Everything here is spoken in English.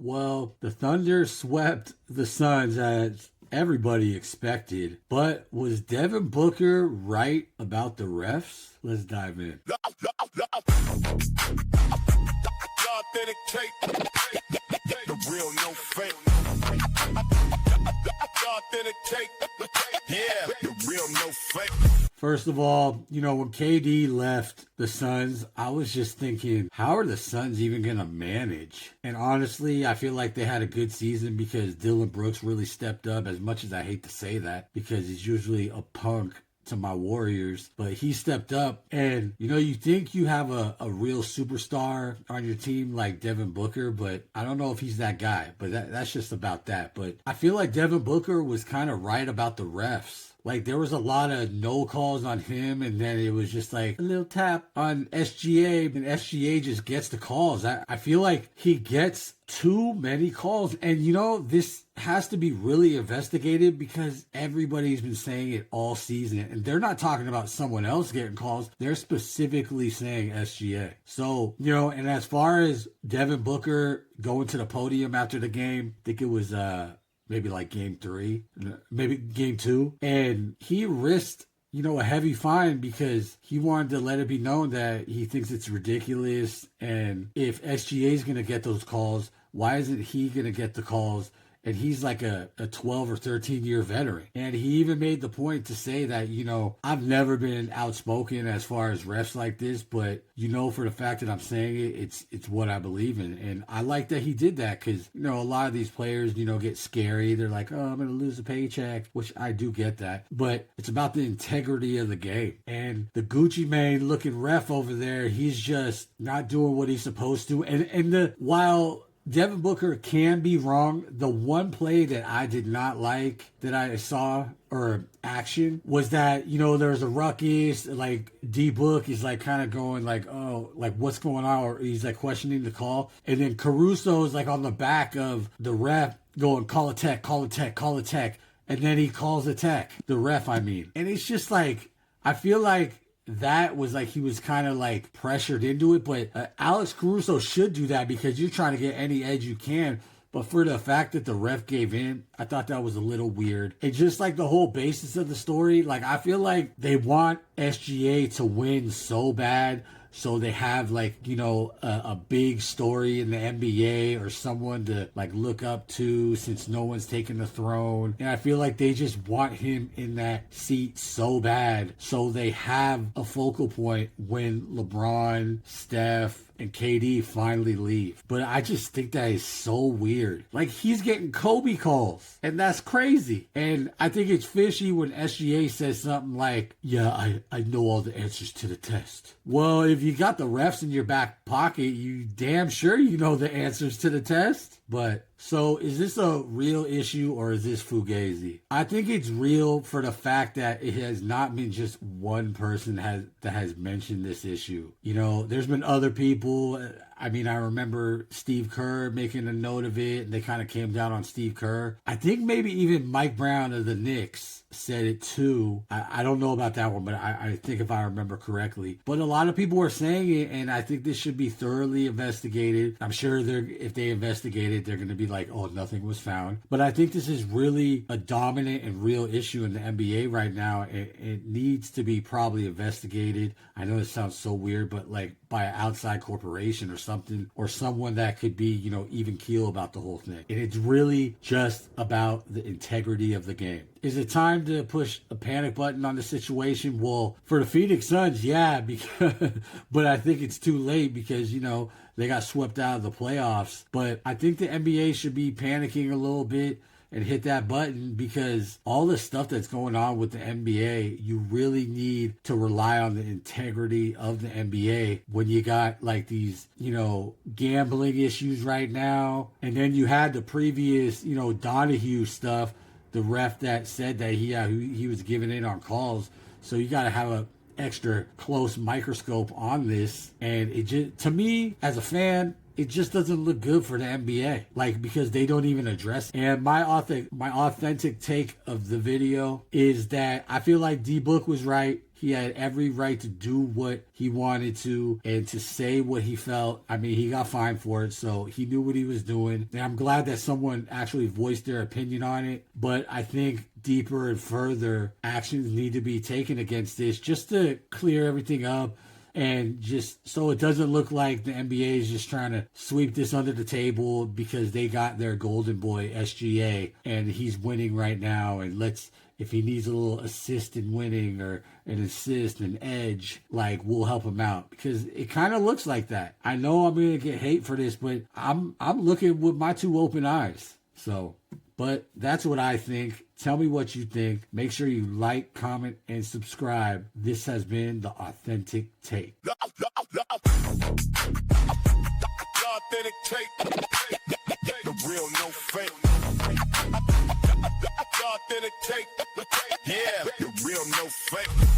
Well, the Thunder swept the Suns as everybody expected, but was Devin Booker right about the refs? Let's dive in. The real, no fake. Yeah, the real, no fake. First of all, when KD left the Suns, I was just thinking, how are the Suns even going to manage? And honestly, I feel like they had a good season because Dylan Brooks really stepped up, as much as I hate to say that, because he's usually a punk to my Warriors, but he stepped up. And you think you have a real superstar on your team like Devin Booker, but I don't know if he's that guy. But that's just about that. But I feel like Devin Booker was kind of right about the refs. Like, there was a lot of no calls on him, and then it was just like a little tap on SGA, and SGA just gets the calls. I feel like he gets too many calls, and this has to be really investigated because everybody's been saying it all season, and they're not talking about someone else getting calls. They're specifically saying SGA. So, and as far as Devin Booker going to the podium after the game, I think it was, maybe like game 3, maybe game 2. And he risked, a heavy fine because he wanted to let it be known that he thinks it's ridiculous. And if SGA is going to get those calls, why isn't he going to get the calls? And he's like a 12 or 13 year veteran. And he even made the point to say that, I've never been outspoken as far as refs like this, but for the fact that I'm saying it, it's what I believe in. And I like that he did that because, a lot of these players, get scary. They're like, oh, I'm going to lose a paycheck, which I do get that. But it's about the integrity of the game. And the Gucci Mane looking ref over there, he's just not doing what he's supposed to. And while Devin Booker can be wrong, the one play that I did not like that I saw, or action, was that, there was a ruckus, like D-Book is like kind of going like, oh, like what's going on? Or he's like questioning the call. And then Caruso's like on the back of the ref going, call a tech, call a tech, call a tech. And then he calls a tech, the ref, I mean. And it's just like, I feel like that was like he was kind of like pressured into it, but Alex Caruso should do that because you're trying to get any edge you can. But for the fact that the ref gave in, I thought that was a little weird. And just like the whole basis of the story, like I feel like they want SGA to win so bad, so they have like, a big story in the NBA or someone to like look up to since no one's taken the throne. And I feel like they just want him in that seat so bad, so they have a focal point when LeBron, Steph, and KD finally leave. But I just think that is so weird. Like, he's getting Kobe calls, and that's crazy. And I think it's fishy when SGA says something like, yeah, I know all the answers to the test. Well, if you got the refs in your back pocket, you damn sure you know the answers to the test. But so is this a real issue or is this fugazi? I think it's real for the fact that it has not been just one person that has mentioned this issue. There's been other people. I mean, I remember Steve Kerr making a note of it, and they kind of came down on Steve Kerr. I think maybe even Mike Brown of the Knicks said it too. I don't know about that one, but I think if I remember correctly. But a lot of people were saying it, and I think this should be thoroughly investigated. I'm sure if they investigate it, they're going to be like, oh, nothing was found. But I think this is really a dominant and real issue in the NBA right now. It needs to be probably investigated. I know it sounds so weird, but like by an outside corporation or something, or someone that could be, even keel about the whole thing. And it's really just about the integrity of the game. Is it time to push a panic button on the situation? Well, for the Phoenix Suns, yeah, because, but I think it's too late because, they got swept out of the playoffs. But I think the NBA should be panicking a little bit and hit that button because all the stuff that's going on with the NBA, you really need to rely on the integrity of the NBA when you got like these, gambling issues right now. And then you had the previous, Donahue stuff, the ref that said that he was giving in on calls. So you got to have a extra close microscope on this. And it just, to me, as a fan, it just doesn't look good for the NBA, like, because they don't even address it. And my authentic take of the video is that I feel like D-Book was right. He had every right to do what he wanted to and to say what he felt. I mean, he got fined for it, so he knew what he was doing. And I'm glad that someone actually voiced their opinion on it. But I think deeper and further actions need to be taken against this just to clear everything up. And just so it doesn't look like the NBA is just trying to sweep this under the table because they got their golden boy SGA and he's winning right now. And if he needs a little assist in winning or an assist, an edge, like we'll help him out because it kind of looks like that. I know I'm going to get hate for this, but I'm looking with my two open eyes. So, but that's what I think. Tell me what you think. Make sure you like, comment, and subscribe. This has been The Authentic Take. The Authentic Take. The real, no fake. The Authentic Take. Yeah, the real, no fake.